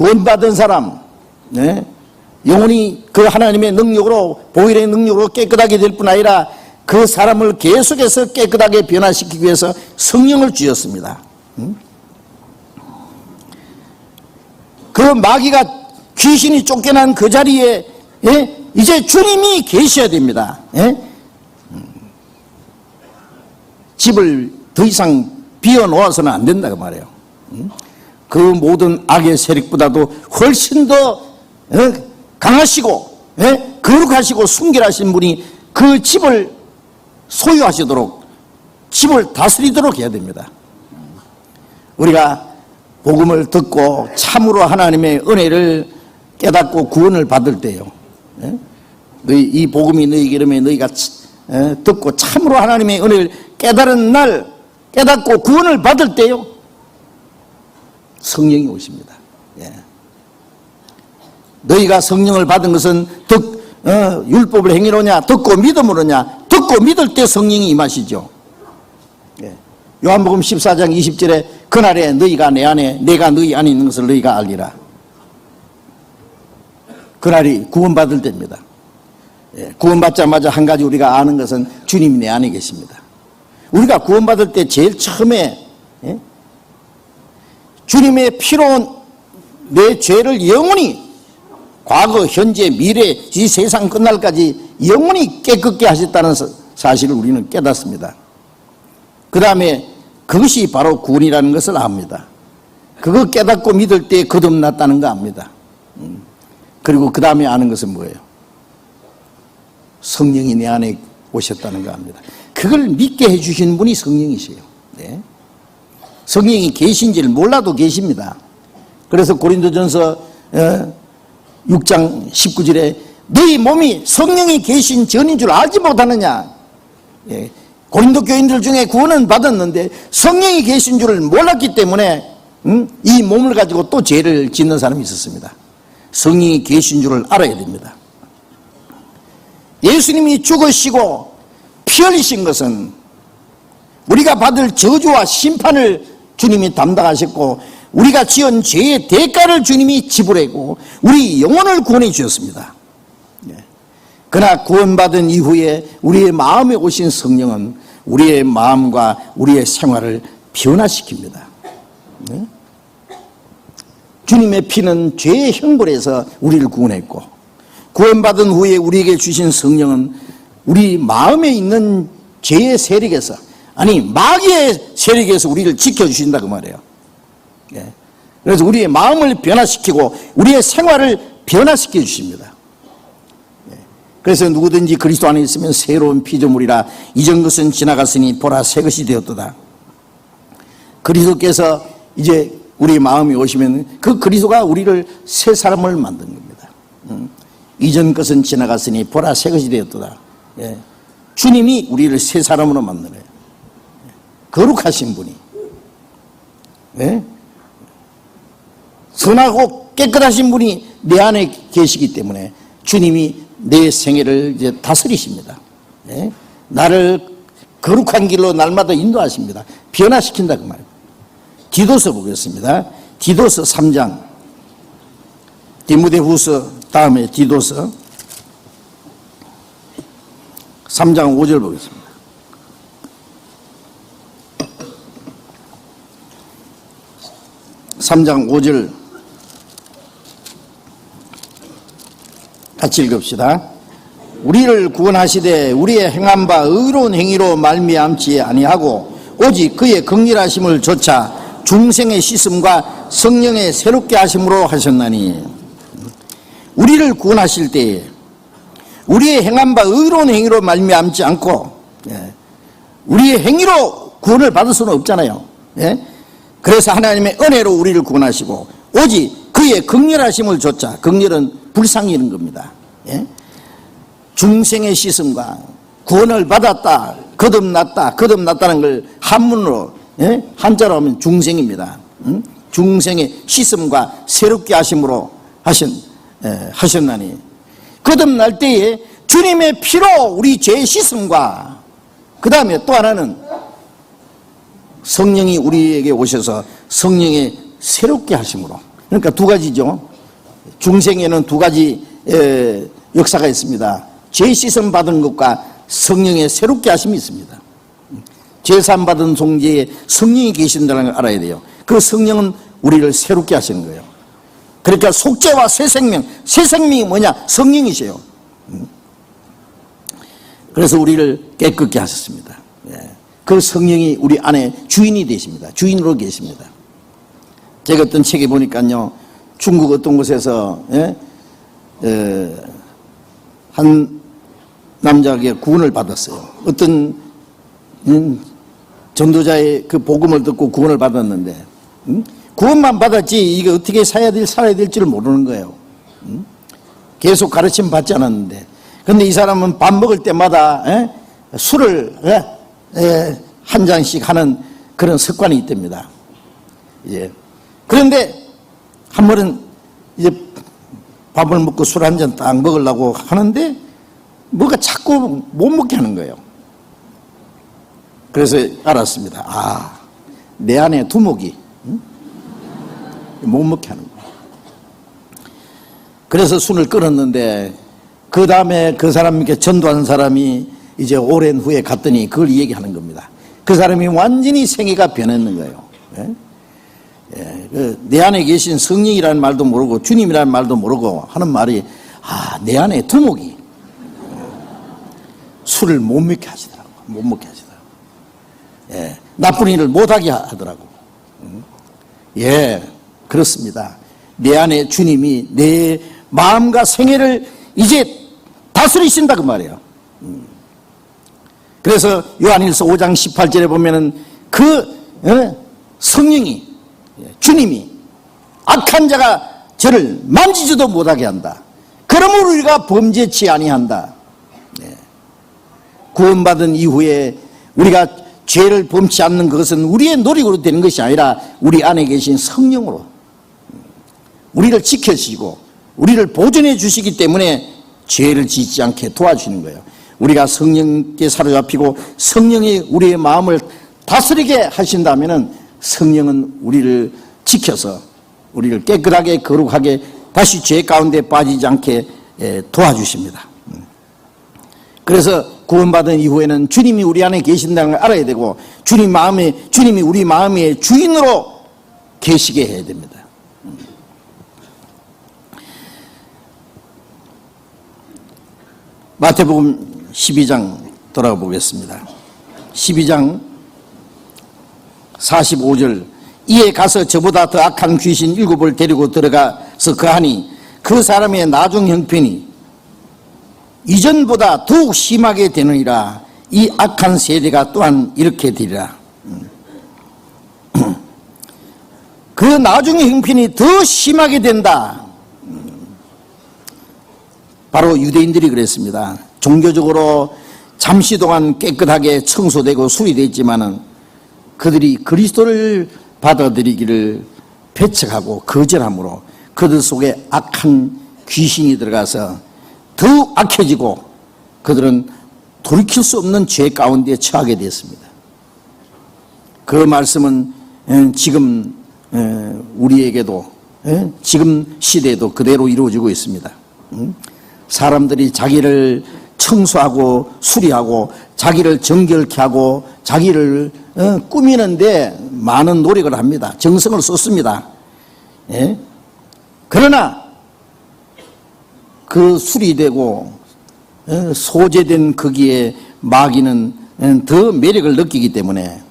구원받은 사람, 네? 영혼이 그 하나님의 능력으로, 보혈의 능력으로 깨끗하게 될 뿐 아니라 그 사람을 계속해서 깨끗하게 변화시키기 위해서 성령을 주셨습니다. 그 마귀가, 귀신이 쫓겨난 그 자리에, 예? 이제 주님이 계셔야 됩니다. 예? 집을 더 이상 비워놓아서는 안 된다고 말해요. 그 모든 악의 세력보다도 훨씬 더 강하시고 거룩하시고 순결하신 분이 그 집을 소유하시도록, 집을 다스리도록 해야 됩니다. 우리가 복음을 듣고 참으로 하나님의 은혜를 깨닫고 구원을 받을 때요, 이 복음이 너희에게 이르면 너희가 듣고 참으로 하나님의 은혜를 깨달은 날, 깨닫고 구원을 받을 때요, 성령이 오십니다. 예. 너희가 성령을 받은 것은 율법을 행위로냐, 듣고 믿음으로냐? 듣고 믿을 때 성령이 임하시죠. 예. 요한복음 14장 20절에 그날에 너희가 내 안에, 내가 너희 안에 있는 것을 너희가 알리라. 그날이 구원받을 때입니다. 예. 구원받자마자 한 가지 우리가 아는 것은 주님이 내 안에 계십니다. 우리가 구원받을 때 제일 처음에, 예? 주님의 피로 내 죄를 영원히, 과거, 현재, 미래, 이 세상 끝날까지 영원히 깨끗게 하셨다는 사실을 우리는 깨닫습니다. 그 다음에 그것이 바로 구원이라는 것을 압니다. 그거 깨닫고 믿을 때 거듭났다는 거 압니다. 그리고 그 다음에 아는 것은 뭐예요? 성령이 내 안에 오셨다는 거 압니다. 그걸 믿게 해주신 분이 성령이세요. 네. 성령이 계신지를 몰라도 계십니다. 그래서 고린도전서 6장 19절에 너희 몸이 성령이 계신 전인 줄 알지 못하느냐. 예. 고린도 교인들 중에 구원은 받았는데 성령이 계신 줄을 몰랐기 때문에 이 몸을 가지고 또 죄를 짓는 사람이 있었습니다. 성령이 계신 줄을 알아야 됩니다. 예수님이 죽으시고 피 흘리신 것은 우리가 받을 저주와 심판을 주님이 담당하셨고, 우리가 지은 죄의 대가를 주님이 지불하고 우리 영혼을 구원해 주셨습니다. 그러나 구원받은 이후에 우리의 마음에 오신 성령은 우리의 마음과 우리의 생활을 변화시킵니다. 주님의 피는 죄의 형벌에서 우리를 구원했고, 구원받은 후에 우리에게 주신 성령은 우리 마음에 있는 죄의 세력에서, 아니 마귀의 세력에서 우리를 지켜주신다 그 말이에요. 그래서 우리의 마음을 변화시키고 우리의 생활을 변화시켜 주십니다. 그래서 누구든지 그리스도 안에 있으면 새로운 피조물이라, 이전 것은 지나갔으니 보라 새 것이 되었도다. 그리스도께서 이제 우리 마음이 오시면 그 그리스도가 우리를 새 사람을 만든 겁니다. 이전 것은 지나갔으니 보라 새 것이 되었도다. 주님이 우리를 새 사람으로 만드네요. 거룩하신 분이, 선하고 깨끗하신 분이 내 안에 계시기 때문에 주님이 내 생애를 이제 다스리십니다. 나를 거룩한 길로 날마다 인도하십니다. 변화시킨다 그 말이에요. 디도서 보겠습니다. 디도서 3장, 디모데후서 다음에 디도서 3장 5절 보겠습니다. (3장 5절) 같이 읽읍시다. 우리를 구원하시되 우리의 행한 바 의로운 행위로 말미암지 아니하고 오직 그의 긍휼하심을 조차 중생의 씻음과 성령의 새롭게 하심으로 하셨나니, 우리를 구원하실 때에 우리의 행한 바 의로운 행위로 말미암지 않고, 우리의 행위로 구원을 받을 수는 없잖아요. 그래서 하나님의 은혜로 우리를 구원하시고 오직 그의 긍휼하심을 조차, 긍휼은 불쌍히 이런 겁니다. 중생의 씻음과 구원을 받았다, 거듭났다, 거듭났다는 걸 한문으로, 한자로 하면 중생입니다. 중생의 씻음과 새롭게 하심으로 하셨나니, 거듭날 때에 주님의 피로 우리 죄의 씻음과, 그 다음에 또 하나는 성령이 우리에게 오셔서 성령의 새롭게 하심으로, 그러니까 두 가지죠. 중생에는 두 가지 역사가 있습니다. 죄 씻음 받은 것과 성령의 새롭게 하심이 있습니다. 제산 받은 송제에 성령이 계신다는 걸 알아야 돼요. 그 성령은 우리를 새롭게 하시는 거예요. 그러니까 속죄와 새 생명이 뭐냐? 성령이세요. 그래서 우리를 깨끗게 하셨습니다. 그 성령이 우리 안에 주인이 되십니다. 주인으로 계십니다. 제가 어떤 책에 보니까요, 중국 어떤 곳에서 한 남자에게 구원을 받았어요. 어떤 전도자의 그 복음을 듣고 구원을 받았는데, 구원만 받았지 이게 어떻게 살아야 될지를 모르는 거예요. 계속 가르침 받지 않았는데, 근데 이 사람은 밥 먹을 때마다 술을 한 잔씩 하는 그런 습관이 있답니다. 그런데 한 번은 이제 밥을 먹고 술 한 잔 딱 먹으려고 하는데 뭐가 자꾸 못 먹게 하는 거예요. 그래서 알았습니다. 아, 내 안에 두목이 못 먹게 하는 거예요. 그래서 술을 끊었는데, 그 다음에 그 사람에게 전도한 사람이 이제 오랜 후에 갔더니 그걸 얘기하는 겁니다. 그 사람이 완전히 생애가 변했는 거예요. 내 안에 계신 성령이라는 말도 모르고 주님이라는 말도 모르고 하는 말이, 아, 내 안에 두목이 술을 못 먹게 하시더라고. 못 먹게 하시더라고. 나쁜 일을 못하게 하더라고. 그렇습니다. 내 안에 주님이 내 마음과 생애를 이제 다스리신다 그 말이에요. 그래서 요한일서 5장 18절에 보면은 그 성령이, 주님이 악한 자가 저를 만지지도 못하게 한다. 그러므로 우리가 범죄치 아니한다. 구원받은 이후에 우리가 죄를 범치 않는 것은 우리의 노력으로 되는 것이 아니라 우리 안에 계신 성령으로 우리를 지켜주시고 우리를 보존해 주시기 때문에 죄를 짓지 않게 도와주시는 거예요. 우리가 성령께 사로잡히고 성령이 우리의 마음을 다스리게 하신다면 성령은 우리를 지켜서 우리를 깨끗하게 거룩하게 다시 죄 가운데 빠지지 않게 도와주십니다. 그래서 구원받은 이후에는 주님이 우리 안에 계신다는 걸 알아야 되고, 주님이 우리 마음의 주인으로 계시게 해야 됩니다. 마태복음 12장 돌아가 보겠습니다. 12장 45절, 이에 가서 저보다 더 악한 귀신 7을 데리고 들어가서 거하니 그 사람의 나중 형편이 이전보다 더욱 심하게 되느니라. 이 악한 세대가 또한 이렇게 되리라. 그 나중의 형편이 더 심하게 된다. 바로 유대인들이 그랬습니다. 종교적으로 잠시 동안 깨끗하게 청소되고 수리됐지만은 그들이 그리스도를 받아들이기를 배척하고 거절함으로 그들 속에 악한 귀신이 들어가서 더욱 악해지고 그들은 돌이킬 수 없는 죄 가운데 처하게 됐습니다. 그 말씀은 지금 우리에게도 지금 시대에도 그대로 이루어지고 있습니다. 사람들이 자기를 청소하고 수리하고 자기를 정결케 하고 자기를 꾸미는데 많은 노력을 합니다. 정성을 쏟습니다. 그러나 그 수리되고 소재된 거기에 마귀는 더 매력을 느끼기 때문에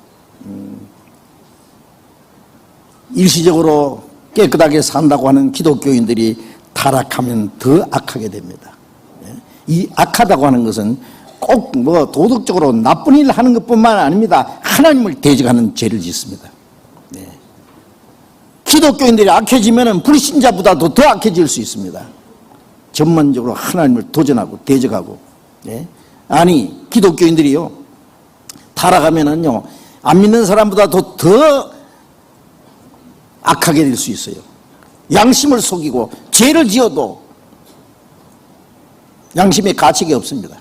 일시적으로 깨끗하게 산다고 하는 기독교인들이 타락하면 더 악하게 됩니다. 이 악하다고 하는 것은 꼭 뭐 도덕적으로 나쁜 일을 하는 것뿐만 아닙니다. 하나님을 대적하는 죄를 짓습니다. 기독교인들이 악해지면 불신자보다도 더 악해질 수 있습니다. 전반적으로 하나님을 도전하고 대적하고. 아니, 기독교인들이요, 타락하면은요, 안 믿는 사람보다도 더 악하게 될 수 있어요. 양심을 속이고 죄를 지어도 양심의 가책이 없습니다.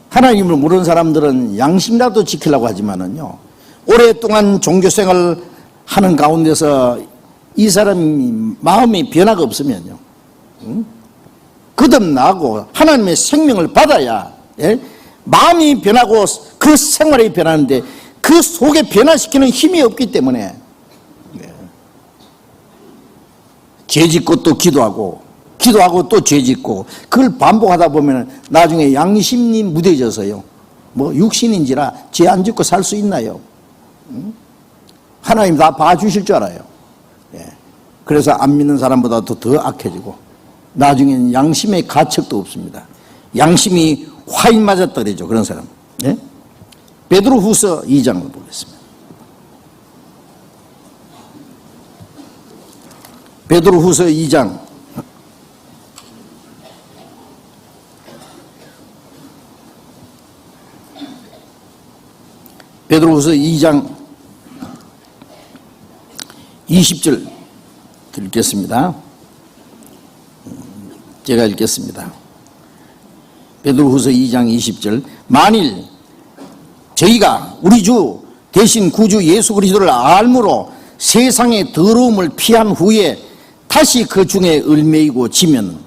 하나님을 모르는 사람들은 양심이라도 지키려고 하지만은요, 오랫동안 종교생활 하는 가운데서 이 사람이 마음의 변화가 없으면요, 거듭나고 하나님의 생명을 받아야, 예? 마음이 변하고 그 생활이 변하는데 그 속에 변화시키는 힘이 없기 때문에, 예, 죄짓고 또 기도하고 또 죄짓고 그걸 반복하다 보면 나중에 양심이 무뎌져서요, 뭐 육신인지라 죄 안 짓고 살 수 있나요? 하나님 다 봐주실 줄 알아요. 예. 그래서 안 믿는 사람보다도 더 악해지고 나중에는 양심의 가책도 없습니다. 양심이 화인 맞았다 그러죠, 그런 사람. 예? 베드로후서 2장을 보겠습니다. 베드로후서 2장 20절 읽겠습니다. 제가 읽겠습니다. 베드로후서 2장 20절. 만일 저희가 우리 주 대신 구주 예수 그리스도를 알므로 세상의 더러움을 피한 후에 다시 그 중에 얽매이고 지면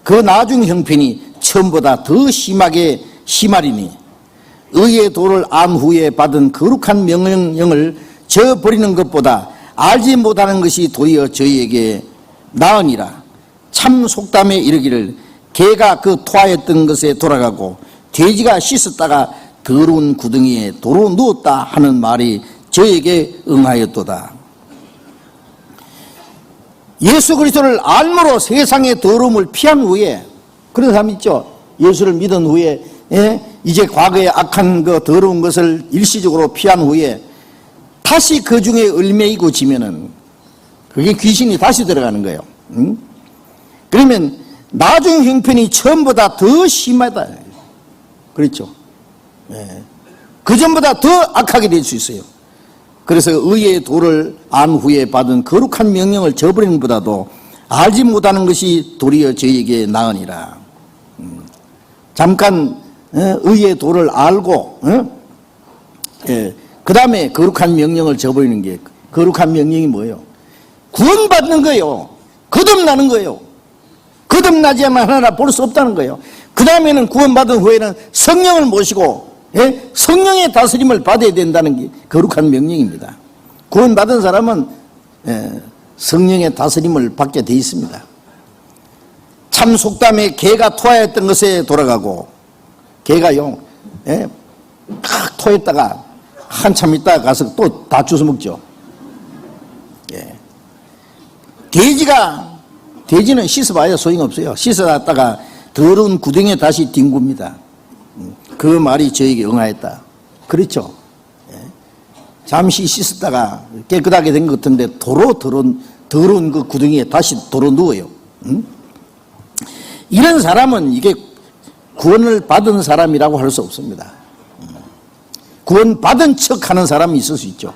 그 나중 형편이 처음보다 더 심하게 심하리니 의의 도를 안 후에 받은 거룩한 명령을 저버리는 것보다 알지 못하는 것이 도리어 저희에게 나으니라. 참 속담에 이르기를 개가 그 토하였던 것에 돌아가고 돼지가 씻었다가 더러운 구덩이에 도로 누웠다 하는 말이 저에게 응하였도다. 예수 그리스도를 알므로 세상의 더러움을 피한 후에, 그런 사람 있죠. 예수를 믿은 후에, 예? 이제 과거의 악한 그 더러운 것을 일시적으로 피한 후에 다시 그 중에 얽매이고 지면은 그게 귀신이 다시 들어가는 거예요. 그러면 나중 형편이 처음보다 더 심하다. 그렇죠. 예. 그 전보다 더 악하게 될 수 있어요. 그래서 의의 도를 안 후에 받은 거룩한 명령을 저버리는 것보다도 알지 못하는 것이 도리어 저희에게 나으니라. 잠깐 의의 도를 알고, 예, 그 다음에 거룩한 명령을 저버리는 게, 거룩한 명령이 뭐예요? 구원받는 거예요. 거듭나는 거예요. 거듭나지만 하나 볼 수 없다는 거예요. 그 다음에는 구원받은 후에는 성령을 모시고, 예? 성령의 다스림을 받아야 된다는 게 거룩한 명령입니다. 구원받은 사람은, 예, 성령의 다스림을 받게 돼 있습니다. 참 속담에 개가 토하였던 것에 돌아가고, 개가요, 예, 팍 토했다가 한참 있다가 가서 또 다 주워 먹죠. 예. 돼지는 씻어봐야 소용없어요. 씻어놨다가 더러운 구덩이에 다시 뒹굽니다. 그 말이 저에게 응하였다. 그렇죠. 예. 잠시 씻었다가 깨끗하게 된 것 같은데 더러운 그 구덩이에 다시 도로 누워요. 이런 사람은 이게 구원을 받은 사람이라고 할 수 없습니다. 구원 받은 척 하는 사람이 있을 수 있죠.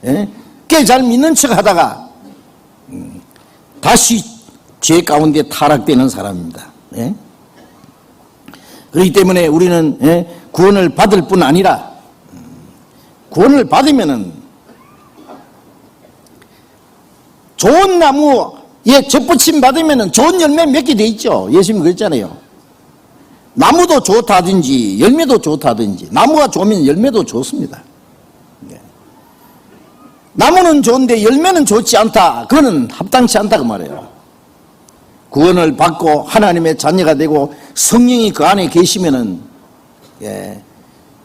예? 꽤 잘 믿는 척 하다가 다시 죄 가운데 타락되는 사람입니다. 예? 그렇기 때문에 우리는, 예, 구원을 받을 뿐 아니라 구원을 받으면은 좋은 나무에 접붙임 받으면은 좋은 열매 맺게 돼 있죠. 예수님이 그랬잖아요. 나무도 좋다든지 열매도 좋다든지, 나무가 좋으면 열매도 좋습니다. 네. 나무는 좋은데 열매는 좋지 않다, 그거는 합당치 않다 그 말이에요. 구원을 받고 하나님의 자녀가 되고 성령이 그 안에 계시면은, 예,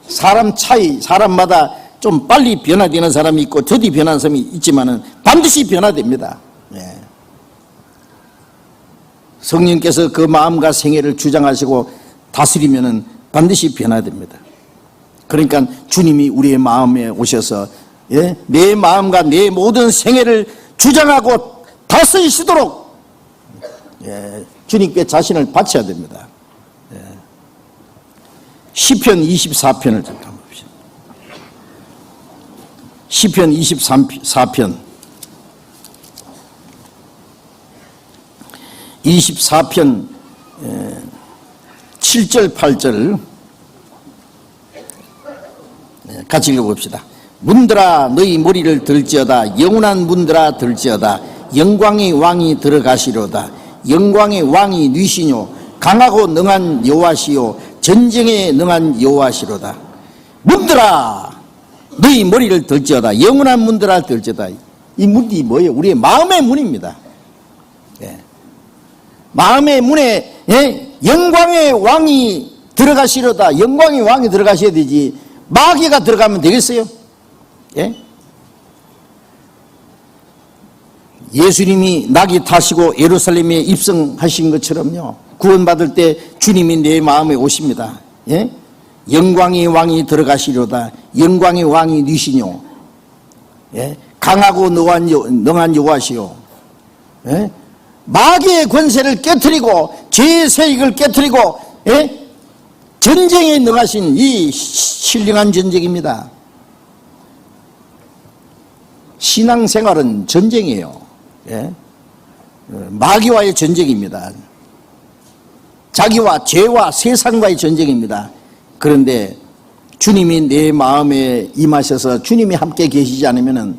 사람마다 좀 빨리 변화되는 사람이 있고 더디 변하는 사람이 있지만은 반드시 변화됩니다. 예. 성령께서 그 마음과 생애를 주장하시고 다스리면은 반드시 변화됩니다. 그러니까 주님이 우리의 마음에 오셔서, 예, 내 마음과 내 모든 생애를 주장하고 다스리시도록, 예, 주님께 자신을 바쳐야 됩니다. 예. 시편 24편을 잠깐 봅시다. 시편 24편 7절 8절 같이 읽어봅시다. 문들아 너희 머리를 들지어다. 영원한 문들아 들지어다. 영광의 왕이 들어가시로다. 영광의 왕이 뉘시뇨. 강하고 능한 여호와시요 전쟁에 능한 여호와시로다. 문들아 너희 머리를 들지어다. 영원한 문들아 들지어다. 이 문이 뭐예요? 우리의 마음의 문입니다. 예. 마음의 문에 영광의 왕이 들어가시려다. 영광의 왕이 들어가셔야 되지 마귀가 들어가면 되겠어요? 예? 예수님이 낙이 타시고 예루살렘에 입성하신 것처럼요, 구원받을 때 주님이 내 마음에 오십니다. 예? 영광의 왕이 들어가시려다. 영광의 왕이 뉘시뇨. 예? 강하고 능한 여호와시요. 예? 마귀의 권세를 깨트리고 죄의 세력을 깨트리고, 예? 전쟁에 능하신 이 신령한 전쟁입니다. 신앙생활은 전쟁이에요. 예? 마귀와의 전쟁입니다. 자기와 죄와 세상과의 전쟁입니다. 그런데 주님이 내 마음에 임하셔서 주님이 함께 계시지 않으면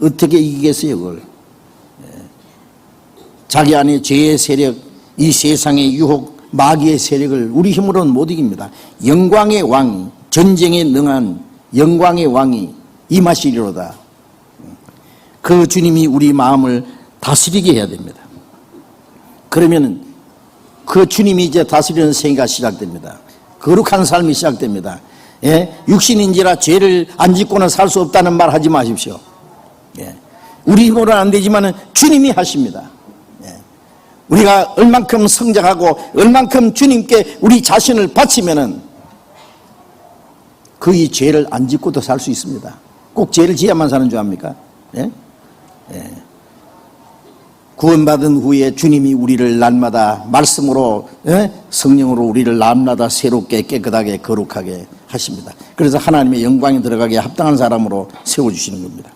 어떻게 이기겠어요, 그걸? 자기 안에 죄의 세력, 이 세상의 유혹, 마귀의 세력을 우리 힘으로는 못 이깁니다. 영광의 왕이, 전쟁에 능한 영광의 왕이 임하시리로다. 그 주님이 우리 마음을 다스리게 해야 됩니다. 그러면 그 주님이 이제 다스리는 생애가 시작됩니다. 거룩한 삶이 시작됩니다. 예? 육신인지라 죄를 안 짓고는 살 수 없다는 말 하지 마십시오. 예. 우리 힘으로는 안 되지만 주님이 하십니다. 예. 우리가 얼만큼 성장하고 얼만큼 주님께 우리 자신을 바치면은 그 이 죄를 안 짓고도 살 수 있습니다. 꼭 죄를 지어야만 사는 줄 압니까? 예? 예. 구원받은 후에 주님이 우리를 날마다 말씀으로, 예? 성령으로 우리를 날마다 새롭게 깨끗하게 거룩하게 하십니다. 그래서 하나님의 영광이 들어가기에 합당한 사람으로 세워주시는 겁니다.